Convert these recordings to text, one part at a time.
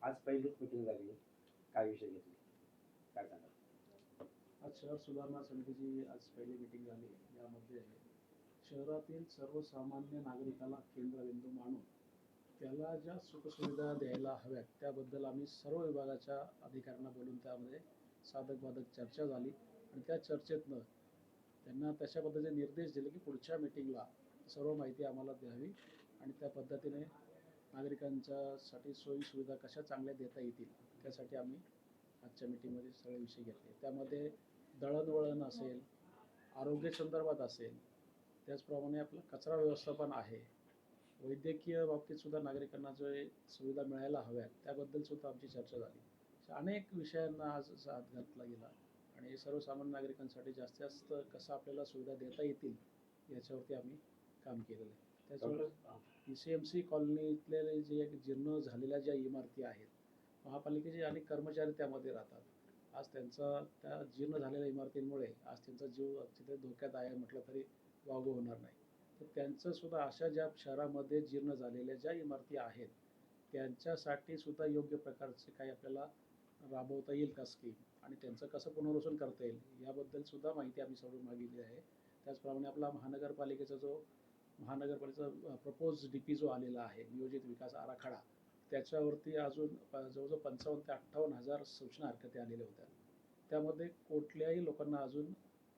आज पहिलीच मीटिंग झाली, काय विषय घेतले, काय सांगा? आज शहर सुधारणा समितीची आज पहिली मीटिंग झाली. यामध्ये शहरातील सर्वसामान्य नागरिकाला केंद्रबिंदू मानून त्याला ज्या सुखसुविधा द्यायला हव्यात त्याबद्दल आम्ही सर्व विभागाच्या अधिकाऱ्यांना बोलून त्यामध्ये साधक बाधक चर्चा झाली आणि त्या चर्चेतनं त्यांना तशा पद्धतीचे निर्देश दिले की पुढच्या मीटिंगला सर्व माहिती आम्हाला द्यावी आणि त्या पद्धतीने नागरिकांच्यासाठी सोयीसुविधा कशा चांगल्या देता येतील त्यासाठी आम्ही आजच्या मीटिंगमध्ये सगळे विषय घेतले. त्यामध्ये दळणवळण असेल, आरोग्य संदर्भात असेल, त्याचप्रमाणे आपलं कचरा व्यवस्थापन आहे, वैद्यकीय बाबतीत सुद्धा नागरिकांना जे सुविधा मिळायला हव्यात त्याबद्दल सुद्धा आमची चर्चा झाली. अशा अनेक विषयांना आज हात घातला गेला आणि सर्वसामान्य नागरिकांसाठी जास्तीत जास्त कसं आपल्याला सुविधा देता येतील याच्यावरती आम्ही काम केलेलं आहे. त्याच्यावर ECMC कॉलनीतले जे जीर्ण झालेल्या ज्या इमारती आहेत, महापालिकेचे अनेक कर्मचारी त्यामध्ये राहतात. आज त्यांचा त्या जीर्ण झालेल्या इमारतींमुळे आज त्यांचा जीव तिथे धोक्यात आहे म्हटलं तरी वावगं होणार नाही. तर त्यांचं सुद्धा अशा ज्या शहरामध्ये जीर्ण झालेल्या ज्या इमारती आहेत त्यांच्यासाठी सुद्धा योग्य प्रकारचे काही आपल्याला राबवता येईल का स्कीम आणि त्यांचं कसं पुनर्वसन करता येईल याबद्दल सुद्धा माहिती आम्ही सर्व मागितली आहे. त्याचप्रमाणे आपला महानगरपालिकेचा प्रपोज DP जो आलेला आहे, नियोजित विकास आराखडा, त्याच्यावरती अजून जवळजवळ 55,000 ते 58,000 सूचना हरकती आलेल्या होत्या. त्यामध्ये कुठल्याही लोकांना अजून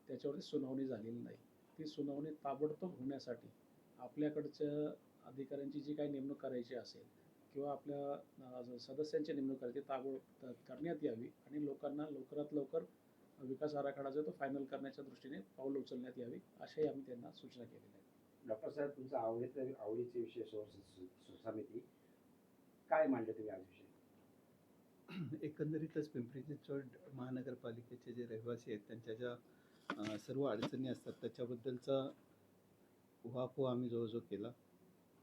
त्याच्यावरती सुनावणी झालेली नाही. ती सुनावणी ताबडतोब होण्यासाठी आपल्याकडच्या अधिकाऱ्यांची जी काही नेमणूक करायची असेल किंवा आपल्या सदस्यांची नेमणूक करायची करण्यात यावी आणि लोकांना लवकरात लवकर विकास आराखडा जो तो फायनल करण्याच्या दृष्टीने पाऊल उचलण्यात यावी अशाही आम्ही त्यांना सूचना केलेल्या आहेत. डॉक्टर साहेब, तुमचा आवडीचे विषय समिती काय मांडले तुम्ही आज विषय? एकंदरीतच पिंपरी चिंचवड महानगरपालिकेचे जे रहिवासी आहेत त्यांच्या ज्या सर्व अडचणी असतात त्याच्याबद्दलचा उहापोह आम्ही जवळजवळ केला.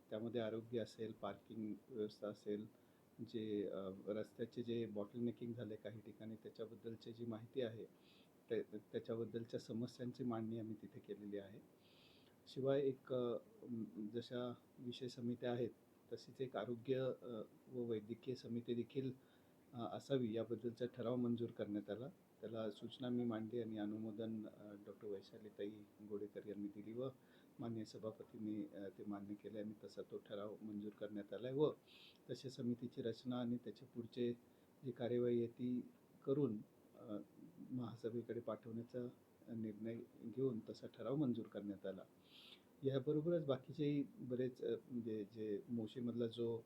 त्यामध्ये आरोग्य असेल, पार्किंग व्यवस्था असेल, जे रस्त्याचे जे बॉटल नेकिंग झाले काही ठिकाणी त्याच्याबद्दलची जी माहिती आहे त्याच्याबद्दलच्या समस्यांची मांडणी आम्ही तिथे केलेली आहे. शिवाय एक जशा विषय समित्या आहेत तशीच एक आरोग्य व वैद्यकीय समिती देखील असावी याबद्दलचा ठराव मंजूर करण्यात आला. त्याला सूचना मी मांडली आणि अनुमोदन डॉक्टर वैशालीताई गोडेकर यांनी दिली व माननीय सभापतींनी ते मान्य केले आणि तसा तो ठराव मंजूर करण्यात आला आहे व तशा समितीची रचना आणि त्याच्या पुढचे जी कार्यवाही आहे ती करून महासभेकडे पाठवण्याचा निर्णय घेऊन तसा ठराव मंजूर करण्यात आला. याबरोबरच बाकीचेही बरेच म्हणजे जे मोशीमधला जो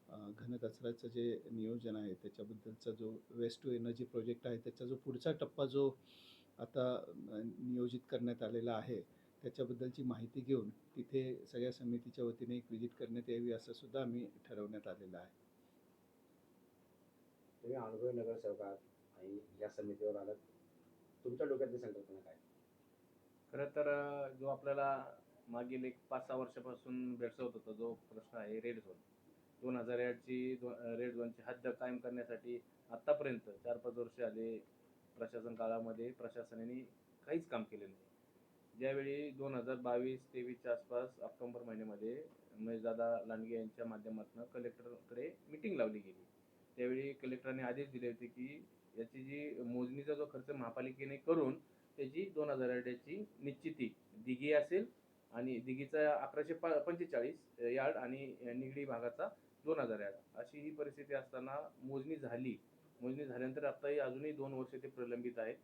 घनकचऱ्याचं जे नियोजन आहे त्याच्याबद्दलचा जो वेस्ट टू एनर्जी प्रोजेक्ट आहे त्याचा जो पुढचा टप्पा जो आता नियोजित करण्यात आलेला आहे त्याच्याबद्दलची माहिती घेऊन तिथे सगळ्या समितीच्या वतीने एक व्हिजिट करण्यात यावी असं सुद्धा आम्ही ठरवण्यात आलेलं आहे. तुम्ही अनुभवी नगरसेवक आहात आणि या समितीवर आलात, तुमच्या डोक्यातली संकल्पना काय? खरं तर जो आपल्याला मागील 5-6 वर्षापासून भेडसावत होता जो प्रश्न आहे रेड झोन, 2008ची रेड झोनची हद्द कायम करण्यासाठी आत्तापर्यंत 4-5 वर्ष आले प्रशासन काळामध्ये प्रशासनाने काहीच काम केलेलं नाही. ज्यावेळी 2022-23च्या आसपास ऑक्टोबर महिन्यामध्ये महेशदादा लांडगे यांच्या माध्यमातून कलेक्टरकडे मीटिंग लावली गेली. त्यावेळी कलेक्टरांनी आदेश दिले होते की याची जी मोजणीचा जो खर्च महापालिकेने करून त्याची 2008ची निश्चिती दिघी असेल आणि दिघीचा 1145 यार्ड आणि निगडी भागाचा 2000 यार्ड अशी ही परिस्थिती असताना मोजणी झाल्यानंतर आत्ताही अजूनही 2 वर्ष ते प्रलंबित आहेत.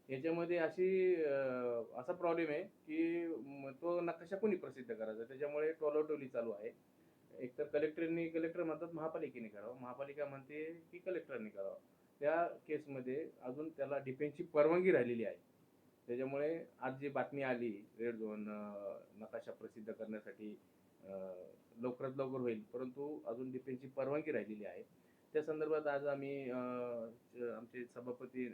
याच्यामध्ये असा प्रॉब्लेम आहे की तो नकाशा कोणी प्रसिद्ध करायचा, त्याच्यामुळे टोलाटोली चालू आहे. एकतर कलेक्टर म्हणतात महापालिकेने करावं, महापालिका म्हणते की कलेक्टरने करावं. त्या केसमध्ये अजून त्याला डिफेन्सची परवानगी राहिलेली आहे. त्याच्यामुळे आज जी बातमी आली रेड झोन नकाशा प्रसिद्ध करण्यासाठी लवकरात लवकर होईल, परंतु अजून डिफेन्सची परवानगी राहिलेली आहे. त्या संदर्भात आज आम्ही आमचे सभापती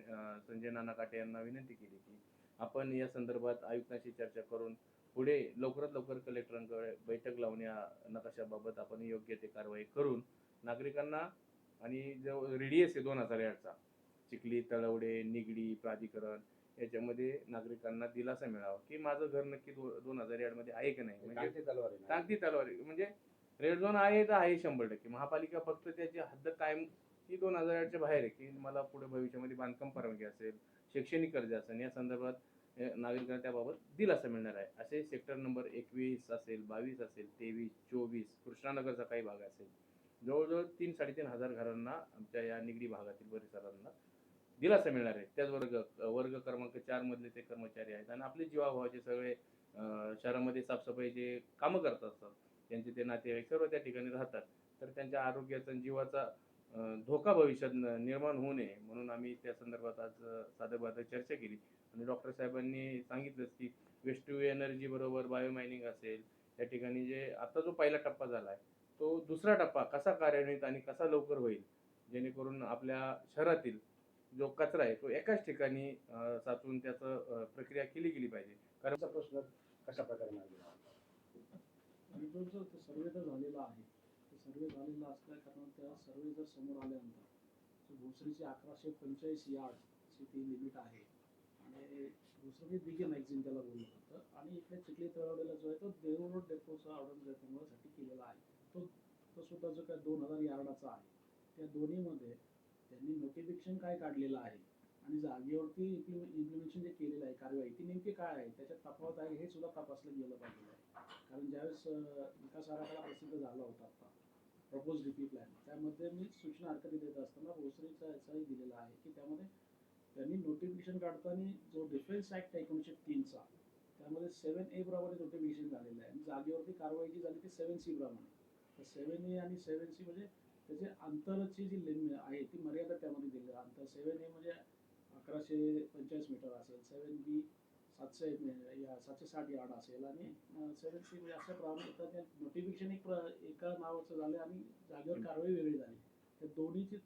संजय नाना काटे यांना विनंती केली की आपण या संदर्भात आयुक्तांशी चर्चा करून पुढे लवकरात लवकर कलेक्टरांकडे बैठक लावून या नकाशाबाबत आपण योग्य ते कारवाई करून नागरिकांना आणि जो रेडियस आहे 2008चा चिखली, तळवडे, निगडी, प्राधिकरण याच्यामध्ये नागरिकांना दिलासा मिळावा की माझं घर नक्की 2008 मध्ये आहे की नाही. म्हणजे कागदी तलवार म्हणजे रेड झोन आहे तर आहे 100%. महापालिका फक्त त्याची हद्द कायम ही 2000 यार्डच्या बाहेर आहे, की मला पुढे भविष्यामध्ये बांधकाम परवानगी असेल, शैक्षणिक कर्ज असेल, या संदर्भात नागरिकांना त्याबाबत दिलासा मिळणार आहे. असे सेक्टर नंबर 21 असेल, 22 असेल, 23, 24, कृष्णानगरचा काही भाग असेल, जवळजवळ 3-3.500 घरांना आमच्या या निगडी भागातील परिसरांना दिलासा मिळणार आहे. त्याच वर्ग क्रमांक 4 मधले ते कर्मचारी आहेत आणि आपले जीवाभावाचे सगळे शहरामध्ये साफसफाईचे कामं करत असतात, त्यांचे ते नातेवाईक सर्व त्या ठिकाणी राहतात. तर त्यांच्या आरोग्याचा आणि जीवाचा धोका भविष्यात निर्माण होऊ नये म्हणून आम्ही त्या संदर्भात आज साधं चर्चा केली आणि डॉक्टर साहेबांनी सांगितलंच की वेस्ट टू एनर्जी बरोबर बायोमायनिंग असेल, त्या ठिकाणी जे आता जो पहिला टप्पा झाला आहे तो दुसरा टप्पा कसा कार्यान्वित आणि कसा लवकर होईल, जेणेकरून आपल्या शहरातील जो कचरा आहे तो एकाच ठिकाणी साचवून त्याचं प्रक्रिया केली गेली पाहिजे. कारण त्याचा प्रश्न कशा प्रकारे मार्गी लावावा? रिझल्टचा सर्वे तर झालेला आहे. ते सर्वे झालेला असल्या कारण त्या सर्वे जर समोर आल्यानंतर भोसरीची 1185 यार्डची ती लिमिट आहे आणि भोसरी बिगे मॅगझिन त्याला बोललं जातं आणि इकडे चिखली तळवडेला जो आहे तो देऊळ रोड डेपोचा ऑर्डर केलेला आहे. तो सुद्धा जो काय 2000 यार्डाचा आहे, त्या दोन्हीमध्ये त्यांनी नोटिफिकेशन काय काढलेलं आहे आणि जागेवरती इम्प्लिमेंटेशन जे केलेलं आहे कार्यवाही ती नेमकी काय आहे, त्याच्यात तफावत आहे हे सुद्धा तपासलं गेलं पाहिजे. कारण ज्यावेळेस विकास आराखडा प्रसिद्ध झाला होता आता प्रपोज डीपी प्लॅन, त्यामध्ये मी सूचना हरकती देत असताना भोसरीचा याचाही दिलेला आहे की त्यामध्ये त्यांनी नोटिफिकेशन काढताना जो डिफेन्स ॲक्ट आहे 1903चा त्यामध्ये 7A प्रमाणे नोटिफिकेशन झालेलं आहे आणि जागेवरती कारवाई जी झाली ती 7C प्रमाणे. तर 7A आणि 7C म्हणजे त्याचे अंतरची जी लिमिट आहे ती मर्यादा त्यामध्ये दिली आहे. अंतर 7A म्हणजे 1145 मीटर असेल, 7B 760 यार्ड असेल आणि 7C म्हणजे अशा प्रमाणे नोटिफिकेशन एका नावाचं झालं आणि जागेवर कारवाई वेगळी झाली. त्या दोन्हीची